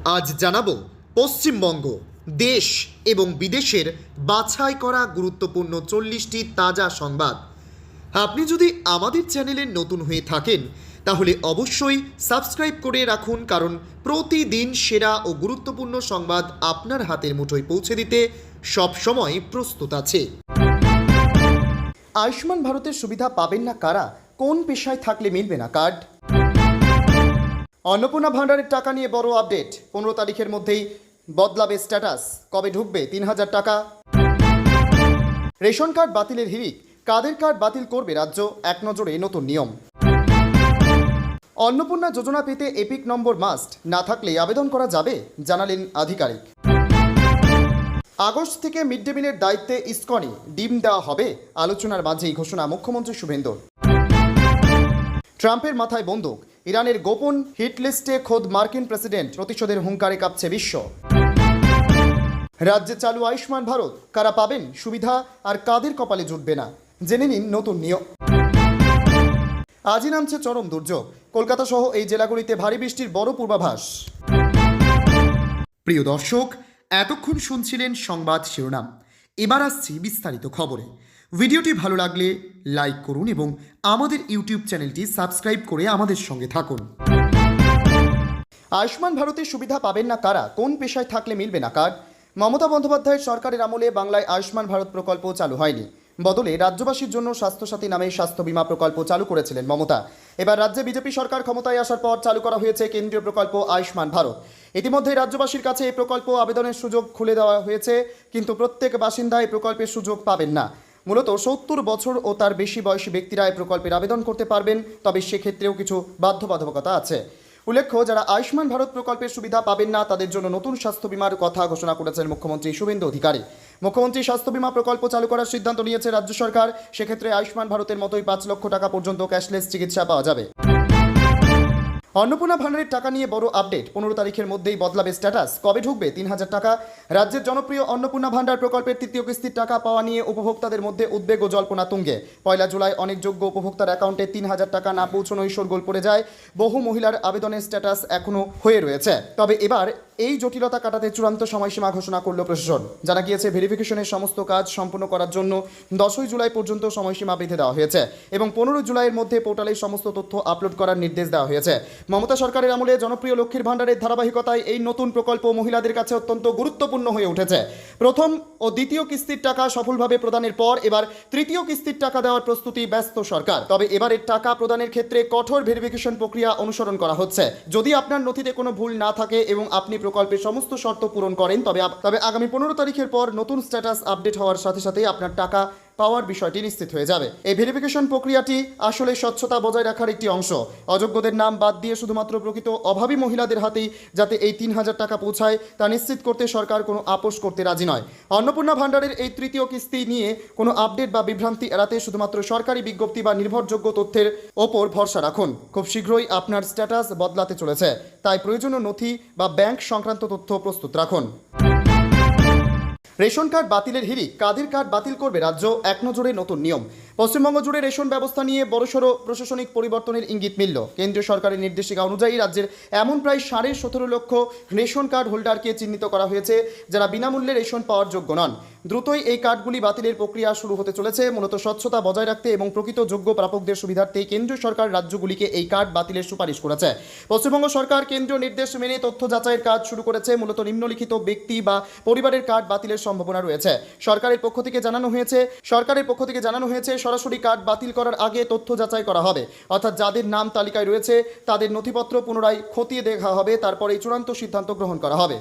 আজ জানাবো পশ্চিমবঙ্গ দেশ এবং বিদেশের বাছাই করা গুরুত্বপূর্ণ 40টি তাজা সংবাদ। আপনি যদি আমাদের চ্যানেলে নতুন হয়ে থাকেন তাহলে অবশ্যই সাবস্ক্রাইব করে রাখুন, কারণ প্রতিদিন সেরা ও গুরুত্বপূর্ণ সংবাদ আপনার হাতের মুঠোয় পৌঁছে দিতে সবসময় প্রস্তুত আছে। আয়ুষ্মান ভারতের সুবিধা পাবেন না কারা? কোন পেশায় থাকলে মিলবে না কার্ড? অন্নপূর্ণা ভাণ্ডারের টাকা নিয়ে বড় আপডেট। 15 তারিখের মধ্যেই বদলাবে স্ট্যাটাস। কবে ঢুকবে 3000 টাকা? রেশন কার্ড বাতিলের হিড়িক। কাদের কার্ড বাতিল করবে রাজ্য? এক নজরে নতুন নিয়ম। অন্নপূর্ণা যোজনা পেতে এপিক নম্বর মাস্ট, না থাকলে আবেদন করা যাবে, জানালেন আধিকারিক। আগস্ট থেকে মিড ডে মিলের দায়িত্বে ইসকনে ডিম দেওয়া হবে, আলোচনার মাঝেই ঘোষণা মুখ্যমন্ত্রী শুভেন্দুর। ট্রাম্পের মাথায় বন্দুক। ইরানের গোপন হিট লিস্টে খোদ মার্কিন প্রেসিডেন্ট। প্রতিশোধের হুঙ্কারে কাঁপছে বিশ্ব। রাজ্যে চালু আয়ুষ্মান ভারত, কারা পাবেন সুবিধা আর কাদের কপালে জুটবে না, জেনে নিন নতুন নিয়ম। আজই নামছে চরম দুর্যোগ। কলকাতা সহ এই জেলাগুলিতে ভারী বৃষ্টির বড় পূর্বাভাস। প্রিয় দর্শক, এতক্ষণ শুনছিলেন সংবাদ শিরোনাম। এবার আসছি বিস্তারিত খবরে। ভিডিওটি ভালো লাগলে লাইক করুন এবং আমাদের ইউটিউব চ্যানেলটি সাবস্ক্রাইব করে আমাদের সঙ্গে থাকুন। আয়ুষ্মান ভারতের সুবিধা পাবেন না কারা? কোন পেশায় থাকলে মিলবে না কার্ড? মমতা বন্দ্যোপাধ্যায়ের সরকারের আমলে বাংলায় আয়ুষ্মান ভারত প্রকল্প চালু হয়নি। বদলে রাজ্যবাসীর জন্য স্বাস্থ্যসাথী নামে স্বাস্থ্য বীমা প্রকল্প চালু করেছিলেন মমতা। এবার রাজ্যে বিজেপি সরকার ক্ষমতায় আসার পর চালু করা হয়েছে কেন্দ্রীয় প্রকল্প আয়ুষ্মান ভারত। ইতিমধ্যে রাজ্যবাসীর কাছে এই প্রকল্প আবেদনের সুযোগ খুলে দেওয়া হয়েছে, কিন্তু প্রত্যেক বাসিন্দা এই প্রকল্পের সুযোগ পাবেন না। মূলত 70 বছর ও তার বেশি বয়সী ব্যক্তিরা এই প্রকল্পের আবেদন করতে পারবেন, তবে সেক্ষেত্রেও কিছু বাধ্যবাধকতা আছে। উল্লেখ্য, যারা আয়ুষ্মান ভারত প্রকল্পের সুবিধা পাবেন না তাদের জন্য নতুন স্বাস্থ্য বীমার কথা ঘোষণা করেছেন মুখ্যমন্ত্রী শুভেন্দু অধিকারী। মুখ্যমন্ত্রী স্বাস্থ্য বীমা প্রকল্প চালু করার সিদ্ধান্ত নিয়েছে রাজ্য সরকার। সেক্ষেত্রে আয়ুষ্মান ভারতের মতোই 5 লক্ষ টাকা পর্যন্ত ক্যাশলেস চিকিৎসা পাওয়া যাবে। অন্নপূর্ণা ভাণ্ডারের টাকা নিয়ে বড় আপডেট। 15 তারিখের মধ্যেই বদলাবে স্ট্যাটাস। কবে ঢুকবে 3000 টাকা? রাজ্যের জনপ্রিয় অন্নপূর্ণা ভাণ্ডার প্রকল্পের তৃতীয় কিস্তির টাকা পাওয়া নিয়ে উপভোক্তাদের মধ্যে উদ্বেগ ও জল্পনা তুঙ্গে। 1 জুলাই অনেক যোগ্য উপভোক্তার অ্যাকাউন্টে 3000 টাকা না পৌঁছানোই শোরগোল পড়ে যায়। বহু মহিলার আবেদনের স্ট্যাটাস এখনও হয়ে রয়েছে। তবে এবার এই জটিলতা কাটাতে চূড়ান্ত সময়সীমা ঘোষণা করল প্রশাসন। জানা গিয়েছে, ভেরিফিকেশনের সমস্ত কাজ সম্পূর্ণ করার জন্য 10 জুলাই পর্যন্ত সময়সীমা বেঁধে দেওয়া হয়েছে এবং 15 জুলাইয়ের মধ্যে পোর্টালে সমস্ত তথ্য আপলোড করার নির্দেশ দেওয়া হয়েছে। মমতা সরকারের আমলে জনপ্রিয় লক্ষ্মীর ভাণ্ডারের ধারাবাহিকতায় এই নতুন প্রকল্প মহিলাদের কাছে অত্যন্ত গুরুত্বপূর্ণ হয়ে উঠেছে। প্রথম ও দ্বিতীয় কিস্তির টাকা সফলভাবে প্রদানের পর এবার তৃতীয় কিস্তির টাকা দেওয়ার প্রস্তুতি ব্যস্ত সরকার। তবে এবারের টাকা প্রদানের ক্ষেত্রে কঠোর ভেরিফিকেশন প্রক্রিয়া অনুসরণ করা হচ্ছে। যদি আপনার নথিতে কোনো ভুল না থাকে এবং আপনি প্রকল্পের সমস্ত শর্ত পূরণ করেন, তবে আগামী 15 তারিখের পর নতুন স্ট্যাটাস আপডেট হওয়ার সাথে সাথে আপনার টাকা পাওয়ার বিষয়টি নিশ্চিত হয়ে যাবে। এই ভেরিফিকেশন প্রক্রিয়াটি আসলে স্বচ্ছতা বজায় রাখার একটি অংশ। অযোগ্যদের নাম বাদ দিয়ে শুধুমাত্র প্রকৃত অভাবী মহিলাদের হাতেই যাতে এই 3000 টাকা পৌঁছায় তা নিশ্চিত করতে সরকার কোনো আপোষ করতে রাজি নয়। অন্নপূর্ণা ভাণ্ডারের এই তৃতীয় কিস্তি নিয়ে কোনো আপডেট বা বিভ্রান্তি এড়াতে শুধুমাত্র সরকারি বিজ্ঞপ্তি বা নির্ভরযোগ্য তথ্যের ওপর ভরসা রাখুন। খুব শীঘ্রই আপনার স্ট্যাটাস বদলাতে চলেছে, তাই প্রয়োজনীয় নথি বা ব্যাংক সংক্রান্ত তথ্য প্রস্তুত রাখুন। রেশন কার্ড বাতিলের হিড়িক। কাদের কার্ড বাতিল করবে রাজ্য? এক নজরে নতুন নিয়ম। পশ্চিমবঙ্গ জুড়ে রেশন ব্যবস্থা নিয়ে বড়সড় প্রশাসনিক পরিবর্তনের ইঙ্গিত মিলল। কেন্দ্রীয় সরকারের নির্দেশিকা অনুযায়ী রাজ্যের এমন প্রায় 17.5 লক্ষ রেশন কার্ড হোল্ডারকে চিহ্নিত করা হয়েছে যারা বিনামূল্যে রেশন পাওয়ার যোগ্য নন। দ্রুতই এই কার্ডগুলি বাতিলের প্রক্রিয়া শুরু হতে চলেছে। মূলত স্বচ্ছতা বজায় রাখতে এবং প্রকৃত যোগ্য প্রাপকদের সুবিধার্থে কেন্দ্রীয় সরকার রাজ্যগুলিকে এই কার্ড বাতিলের সুপারিশ করেছে। পশ্চিমবঙ্গ সরকার কেন্দ্রীয় নির্দেশ মেনে তথ্য যাচাইয়ের কাজ শুরু করেছে। মূলত নিম্নলিখিত ব্যক্তি বা পরিবারের কার্ড বাতিলের সম্ভাবনা রয়েছে। সরকারের পক্ষ থেকে জানানো হয়েছে সরাসরি কার্ড বাতিল করার আগে তথ্য যাচাই করা হবে, অর্থাৎ যাদের নাম তালিকায় রয়েছে তাদের নথিপত্র পুনরায় খতিয়ে দেখা হবে, তারপরে চূড়ান্ত সিদ্ধান্ত গ্রহণ করা হবে।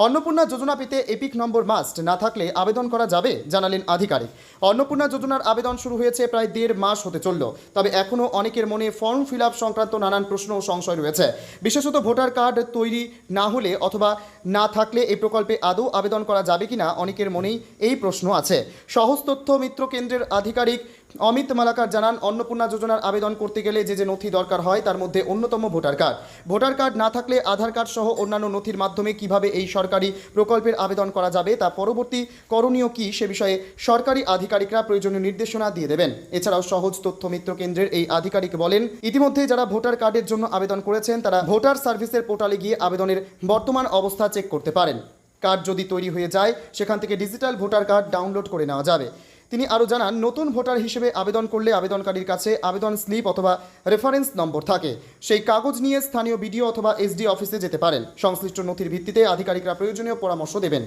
অন্নপূর্ণা যোজনা পেতে এপিক নম্বর মাস্ট, না থাকলে আবেদন করা যাবে, জানালেন আধিকারিক। অন্নপূর্ণা যোজনার আবেদন শুরু হয়েছে প্রায় 1.5 মাস হতে চলল, তবে এখনও অনেকের মনে ফর্ম ফিল আপ সংক্রান্ত নানান প্রশ্ন ও সংশয় রয়েছে। বিশেষত ভোটার কার্ড তৈরি না হলে অথবা না থাকলে এই প্রকল্পে আদৌ আবেদন করা যাবে কিনা অনেকের মনেই এই প্রশ্ন আছে। সহজ তথ্য মিত্র কেন্দ্রের আধিকারিক অমিত মালাকার জানান, অন্নপূর্ণা যোজনার আবেদন করতে গেলে যে নথি দরকার হয় তার মধ্যে অন্যতম ভোটার কার্ড। ভোটার কার্ড না থাকলে আধার কার্ড সহ অন্যান্য নথির মাধ্যমে কিভাবে এই সরকারি প্রকল্পের আবেদন করা যাবে তা পরবর্তী করণীয় কি সে বিষয়ে সরকারি আধিকারিকরা প্রয়োজনীয় নির্দেশনা দিয়ে দেবেন। এছাড়াও সহজ তথ্য মিত্র কেন্দ্রের এই আধিকারিক বলেন, ইতিমধ্যে যারা ভোটার কার্ডের জন্য আবেদন করেছেন তারা ভোটার সার্ভিসের পোর্টালে গিয়ে আবেদনের বর্তমান অবস্থা চেক করতে পারেন। কার্ড যদি তৈরি হয়ে যায় সেখান থেকে ডিজিটাল ভোটার কার্ড ডাউনলোড করে নেওয়া যাবে। তিনি আরও জানান, নতুন ভোটার হিসেবে আবেদন করলে আবেদনকারীর কাছে আবেদন স্লিপ অথবা রেফারেন্স নম্বর থাকে। সেই কাগজ নিয়ে স্থানীয় বিডিও অথবা এসডি অফিসে যেতে পারেন। সংশ্লিষ্ট নথির ভিত্তিতে আধিকারিকরা প্রয়োজনীয় পরামর্শ দেবেন।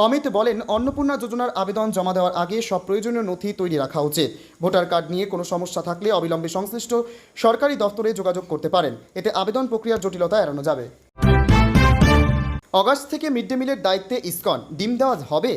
অমিত বলেন, অন্নপূর্ণা যোজনার আবেদন জমা দেওয়ার আগে সব প্রয়োজনীয় নথি তৈরি রাখা উচিত। ভোটার কার্ড নিয়ে কোনো সমস্যা থাকলে অবিলম্বে সংশ্লিষ্ট সরকারি দপ্তরে যোগাযোগ করতে পারেন। এতে আবেদন প্রক্রিয়ার জটিলতা এড়ানো যাবে। অগাস্ট থেকে মিড ডে মিলের দায়িত্বে ইসকন, ডিম দেওয়া হবে?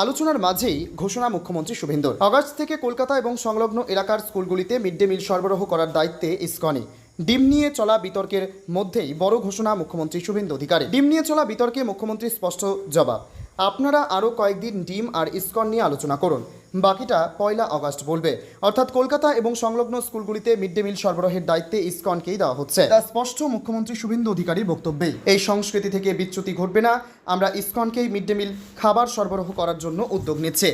আলোচনার মাঝেই ঘোষণা মুখ্যমন্ত্রী শুভেন্দুর। অগাস্ট থেকে কলকাতা এবং সংলগ্ন এলাকার স্কুলগুলিতে মিড ডে মিল সরবরাহ করার দায়িত্বে ইসকনই। ডিম নিয়ে চলা বিতর্কের মধ্যেই বড় ঘোষণা মুখ্যমন্ত্রী শুভেন্দু অধিকারী। ডিম নিয়ে চলা বিতর্কে মুখ্যমন্ত্রী স্পষ্ট জবাব, আপনারা আরও কয়েকদিন ডিম আর ইসকন নিয়ে আলোচনা করুন, বাকিটা 1 আগস্ট বলবে। অর্থাৎ কলকাতা এবং সংলগ্ন স্কুলগুলিতে মিড ডে মিল সরবরাহের দায়িত্বে ইসকনকেই দেওয়া হচ্ছে। তা স্পষ্ট মুখ্যমন্ত্রী শুভেন্দু অধিকারীর বক্তব্যে। এই সংস্কৃতি থেকে বিচ্যুতি ঘটবে না, আমরা ইসকনকেই মিড ডে মিল খাবার সরবরাহ করার জন্য উদ্যোগ নিচ্ছে।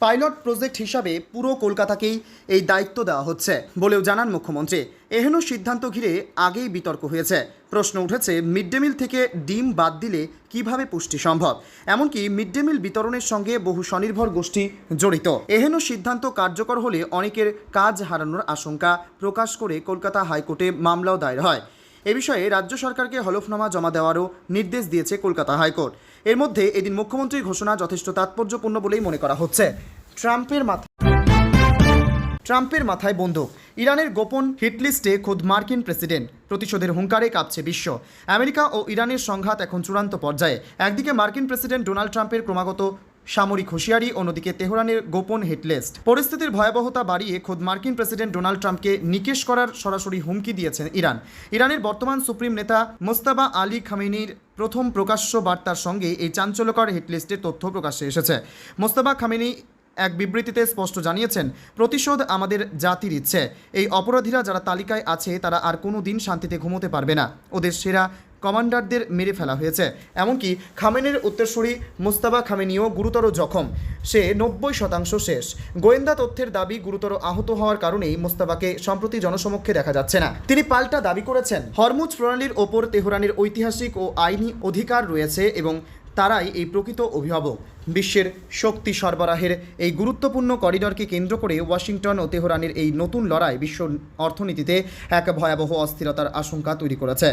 পাইলট প্রজেক্ট হিসাবে পুরো কলকাতাকেই এই দায়িত্ব দেওয়া হচ্ছে বলেও জানান মুখ্যমন্ত্রী। এহেন সিদ্ধান্ত ঘিরে আগেই বিতর্ক হয়েছে। প্রশ্ন উঠেছে, মিড ডে মিল থেকে ডিম বাদ দিলে কিভাবে পুষ্টি সম্ভব? এমনকি মিড ডে মিল বিতরণের সঙ্গে বহু স্বনির্ভর গোষ্ঠী জড়িত। এহেন সিদ্ধান্ত কার্যকর হলে অনেকের কাজ হারানোর আশঙ্কা প্রকাশ করে কলকাতা হাইকোর্টে মামলাও দায়ের হয়। এ বিষয়ে রাজ্য সরকারকে হলফনামা জমা দেওয়ারও নির্দেশ দিয়েছে কলকাতা হাইকোর্ট। এর মধ্যে এদিন মুখ্যমন্ত্রীর ঘোষণা যথেষ্ট তাৎপর্যপূর্ণ বলেই মনে করা হচ্ছে। ট্রাম্পের মাথায় বন্দুক, ইরানের গোপন হিটলিস্টে খোদ মার্কিন প্রেসিডেন্ট। প্রতিশোধের হুঙ্কারে কাঁপছে বিশ্ব। আমেরিকা ও ইরানের সংঘাত এখন চূড়ান্ত পর্যায়ে। একদিকে মার্কিন প্রেসিডেন্ট ডোনাল্ড ট্রাম্পের ক্রমাগত সামরিক হুঁশিয়ারি, অন্যদিকে তেহরানের গোপন হিটলিস্ট। পরিস্থিতির ভয়াবহতা বাড়িয়ে খোদ মার্কিন প্রেসিডেন্ট ডোনাল্ড ট্রাম্পকে নিকেশ করার সরাসরি হুমকি দিয়েছেন ইরান। ইরানের বর্তমান সুপ্রিম নেতা মোস্তাবা আলী খামেনির প্রথম প্রকাশ্য বার্তার সঙ্গে এই চাঞ্চল্যকর হিটলিস্টের তথ্য প্রকাশ্যে এসেছে। মোস্তাবা খামেনি এক বিবৃতিতে স্পষ্ট জানিয়েছেন, প্রতিশোধ আমাদের জাতির ইচ্ছে। এই অপরাধীরা যারা তালিকায় আছে তারা আর কোনো দিন শান্তিতে ঘুমোতে পারবে না। ওদের সেরা কমান্ডারদের মেরে ফেলা হয়েছে। এমনকি খামেনির উত্তরসূরি মোস্তাবা খামেনিও গুরুতর জখম। সে 90% শেষ। গোয়েন্দা তথ্যের দাবি, গুরুতর আহত হওয়ার কারণেই মোস্তাবাকে সম্প্রতি জনসমক্ষে দেখা যাচ্ছে না। তিনি পাল্টা দাবি করেছেন, হরমুজ প্রণালীর ওপর তেহরানের ঐতিহাসিক ও আইনি অধিকার রয়েছে এবং তারাই এই প্রকৃত অভিভাবক। বিশ্বের শক্তি সরবরাহের এই গুরুত্বপূর্ণ করিডরকে কেন্দ্র করে ওয়াশিংটন ও তেহরানের এই নতুন লড়াই বিশ্ব অর্থনীতিতে এক ভয়াবহ অস্থিরতার আশঙ্কা তৈরি করেছে।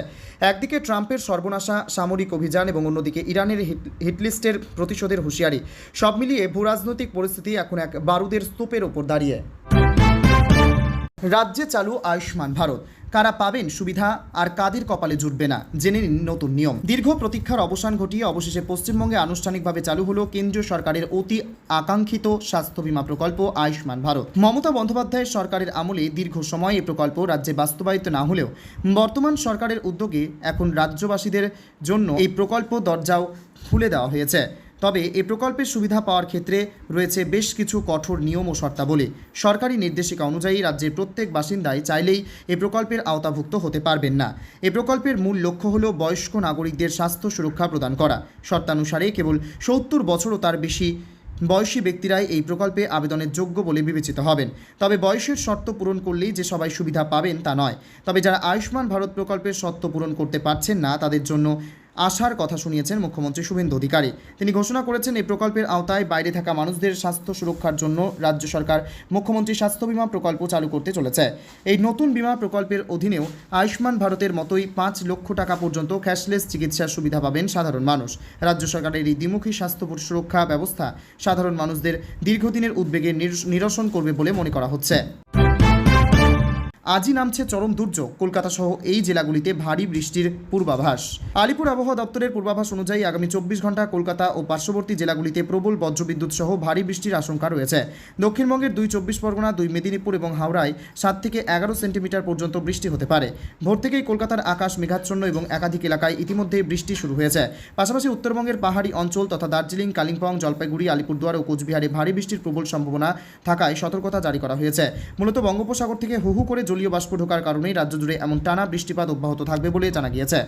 একদিকে ট্রাম্পের সর্বনাশা সামরিক অভিযান এবং অন্যদিকে ইরানের হিটলিস্টের প্রতিশোধের হুঁশিয়ারি। সব মিলিয়ে ভূরাজনৈতিক পরিস্থিতি এখন এক বারুদের স্তূপের ওপর দাঁড়িয়ে। রাজ্যে চালু আয়ুষ্মান ভারত, কারা পাবেন সুবিধা আর কাদের কপালে জুটবে না, জেনে নিন নতুন নিয়ম। দীর্ঘ প্রতীক্ষার অবসান ঘটিয়ে অবশেষে পশ্চিমবঙ্গে আনুষ্ঠানিকভাবে চালু হলো কেন্দ্রীয় সরকারের অতি আকাঙ্ক্ষিত স্বাস্থ্য বীমা প্রকল্প আয়ুষ্মান ভারত। মমতা বন্দ্যোপাধ্যায়ের সরকারের আমলে দীর্ঘ সময় এই প্রকল্প রাজ্যে বাস্তবায়িত না হলেও বর্তমান সরকারের উদ্যোগে এখন রাজ্যবাসীদের জন্য এই প্রকল্প দরজাও খুলে দেওয়া হয়েছে। তবে এ প্রকল্পের সুবিধা পাওয়ার ক্ষেত্রে রয়েছে বেশ কিছু কঠোর নিয়ম ও শর্তাবলী। সরকারি নির্দেশিকা অনুযায়ী রাজ্যের প্রত্যেক বাসিন্দাই চাইলেই এ প্রকল্পের আওতাভুক্ত হতে পারবেন না। এ প্রকল্পের মূল লক্ষ্য হল বয়স্ক নাগরিকদের স্বাস্থ্য সুরক্ষা প্রদান করা। শর্তানুসারে কেবল 70 বছর ও তার বেশি বয়সী ব্যক্তিরাই এই প্রকল্পে আবেদনের যোগ্য বলে বিবেচিত হবেন। তবে বয়সের শর্ত পূরণ করলেই যে সবাই সুবিধা পাবেন তা নয়। তবে যারা আয়ুষ্মান ভারত প্রকল্পের শর্ত পূরণ করতে পারছেন না তাদের জন্য আশার কথা শুনিয়েছেন মুখ্যমন্ত্রী শুভেন্দু অধিকারী। তিনি ঘোষণা করেছেন, এই প্রকল্পের আওতায় বাইরে থাকা মানুষদের স্বাস্থ্য সুরক্ষার জন্য রাজ্য সরকার মুখ্যমন্ত্রী স্বাস্থ্য বীমা প্রকল্প চালু করতে চলেছে। এই নতুন বীমা প্রকল্পের অধীনেও আয়ুষ্মান ভারতের মতোই 5 লক্ষ টাকা পর্যন্ত ক্যাশলেস চিকিৎসার সুবিধা পাবেন সাধারণ মানুষ। রাজ্য সরকারের এই দ্বিমুখী স্বাস্থ্য সুরক্ষা ব্যবস্থা সাধারণ মানুষদের দীর্ঘদিনের উদ্বেগের নিরসন করবে বলে মনে করা হচ্ছে। আজই নামছে চরম দুর্যোগ, কলকাতা সহ এই জেলাগুলিতে ভারী বৃষ্টির পূর্বাভাস। আলিপুর আবহাওয়া দপ্তরের পূর্বাভাস অনুযায়ী আগামী 24 ঘন্টা কলকাতা ও পার্শ্ববর্তী জেলাগুলিতে প্রবল বজ্রবিদ্যুৎ সহ ভারী বৃষ্টির আশঙ্কা রয়েছে। দক্ষিণবঙ্গের 2 24 পরগনা, 2 মেদিনীপুর এবং হাওড়ায় 7 থেকে 11 সেন্টিমিটার পর্যন্ত বৃষ্টি হতে পারে। ভোর থেকেই কলকাতার আকাশ মেঘাচ্ছন্ন এবং একাধিক এলাকায় ইতিমধ্যেই বৃষ্টি শুরু হয়েছে। পাশাপাশি উত্তরবঙ্গের পাহাড়ি অঞ্চল তথা দার্জিলিং, কালিম্পং, জলপাইগুড়ি, আলিপুরদুয়ার ও কোচবিহারে ভারী বৃষ্টির প্রবল সম্ভাবনা থাকায় সতর্কতা জারি করা হয়েছে। মূলত বঙ্গোপসাগর থেকে হু হু করে জলীয় বাষ্প ঢোকার কারণেই রাজ্য জুড়ে এমন টানা বৃষ্টিপাত অব্যাহত থাকবে বলে জানা গিয়েছে।